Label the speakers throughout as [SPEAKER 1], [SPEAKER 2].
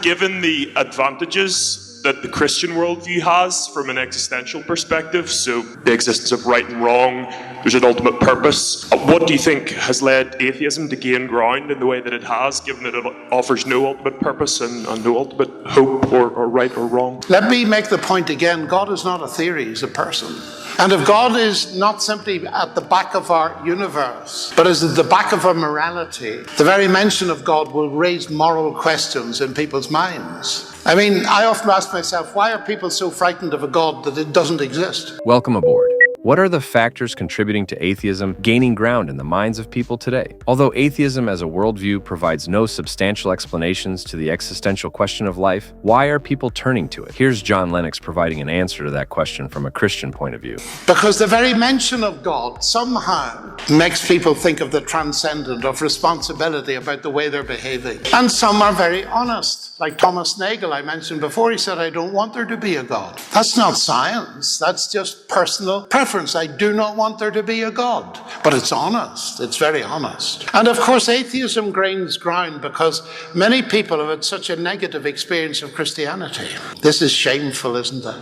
[SPEAKER 1] Given the advantages that the Christian worldview has from an existential perspective, so the existence of right and wrong, there's an ultimate purpose, what do you think has led atheism to gain ground in the way that it has, given that it offers no ultimate purpose and no ultimate hope or right or wrong?
[SPEAKER 2] Let me make the point again. God is not a theory, he's a person. And if God is not simply at the back of our universe, but is at the back of our morality, the very mention of God will raise moral questions in people's minds. I mean, I often ask myself, why are people so frightened of a God that it doesn't exist?
[SPEAKER 3] Welcome aboard. What are the factors contributing to atheism gaining ground in the minds of people today? Although atheism as a worldview provides no substantial explanations to the existential question of life, why are people turning to it? Here's John Lennox providing an answer to that question from a Christian point of view.
[SPEAKER 2] Because the very mention of God somehow makes people think of the transcendent, of responsibility about the way they're behaving. And some are very honest, like Thomas Nagel I mentioned before. He said, I don't want there to be a God. That's not science, that's just personal preference. I do not want there to be a God. But it's honest. It's very honest. And of course, atheism gains ground because many people have had such a negative experience of Christianity. This is shameful, isn't it?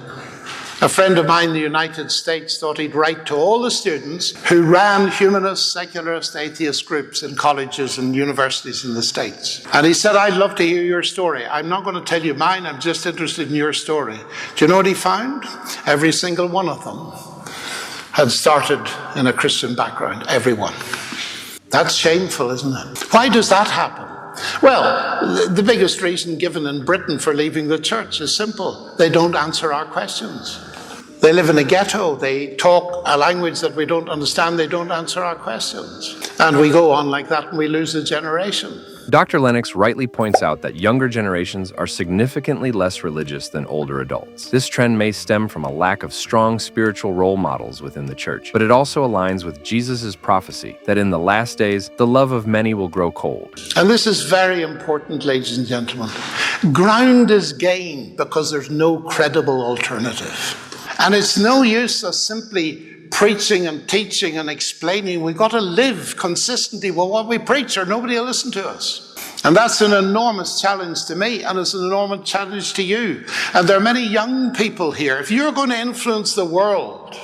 [SPEAKER 2] A friend of mine in the United States thought he'd write to all the students who ran humanist, secularist, atheist groups in colleges and universities in the States. And he said, I'd love to hear your story. I'm not going to tell you mine. I'm just interested in your story. Do you know what he found? Every single one of them had started in a Christian background, everyone. That's shameful, isn't it? Why does that happen? Well, the biggest reason given in Britain for leaving the church is simple. They don't answer our questions. They live in a ghetto. They talk a language that we don't understand. They don't answer our questions. And we go on like that and we lose a generation.
[SPEAKER 3] Dr. Lennox rightly points out that younger generations are significantly less religious than older adults. This trend may stem from a lack of strong spiritual role models within the church, but it also aligns with Jesus' prophecy that in the last days, the love of many will grow cold.
[SPEAKER 2] And this is very important, ladies and gentlemen. Ground is gained because there's no credible alternative. And it's no use us simply preaching and teaching and explaining. We've got to live consistently with what we preach or nobody will listen to us. And that's an enormous challenge to me, and it's an enormous challenge to you. And there are many young people here. If you're going to influence the world,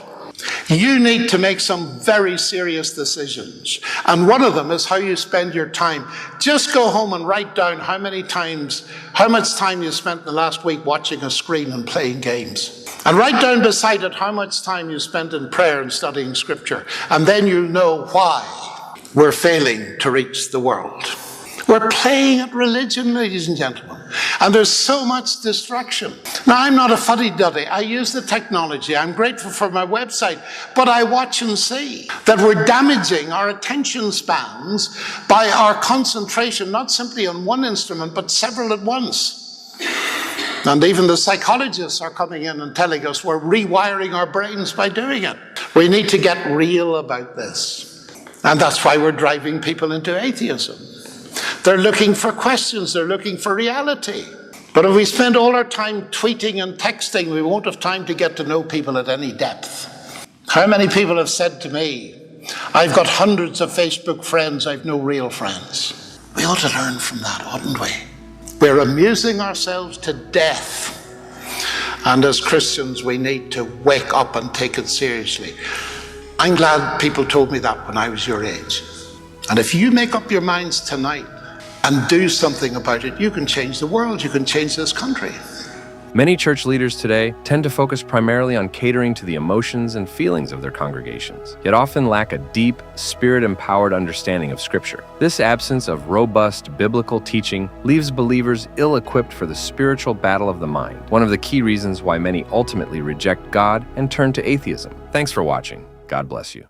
[SPEAKER 2] you need to make some very serious decisions. And one of them is how you spend your time. Just go home and write down how much time you spent in the last week watching a screen and playing games. And write down beside it how much time you spent in prayer and studying scripture. And then you'll know why we're failing to reach the world. We're playing at religion, ladies and gentlemen. And there's so much distraction. Now, I'm not a fuddy-duddy. I use the technology. I'm grateful for my website. But I watch and see that we're damaging our attention spans by our concentration, not simply on one instrument, but several at once. And even the psychologists are coming in and telling us we're rewiring our brains by doing it. We need to get real about this. And that's why we're driving people into atheism. They're looking for questions, they're looking for reality. But if we spend all our time tweeting and texting, we won't have time to get to know people at any depth. How many people have said to me, I've got hundreds of Facebook friends, I've no real friends. We ought to learn from that, oughtn't we? We're amusing ourselves to death. And as Christians, we need to wake up and take it seriously. I'm glad people told me that when I was your age. And if you make up your minds tonight and do something about it, you can change the world, you can change this country.
[SPEAKER 3] Many church leaders today tend to focus primarily on catering to the emotions and feelings of their congregations, yet often lack a deep, spirit-empowered understanding of Scripture. This absence of robust biblical teaching leaves believers ill-equipped for the spiritual battle of the mind, one of the key reasons why many ultimately reject God and turn to atheism. Thanks for watching. God bless you.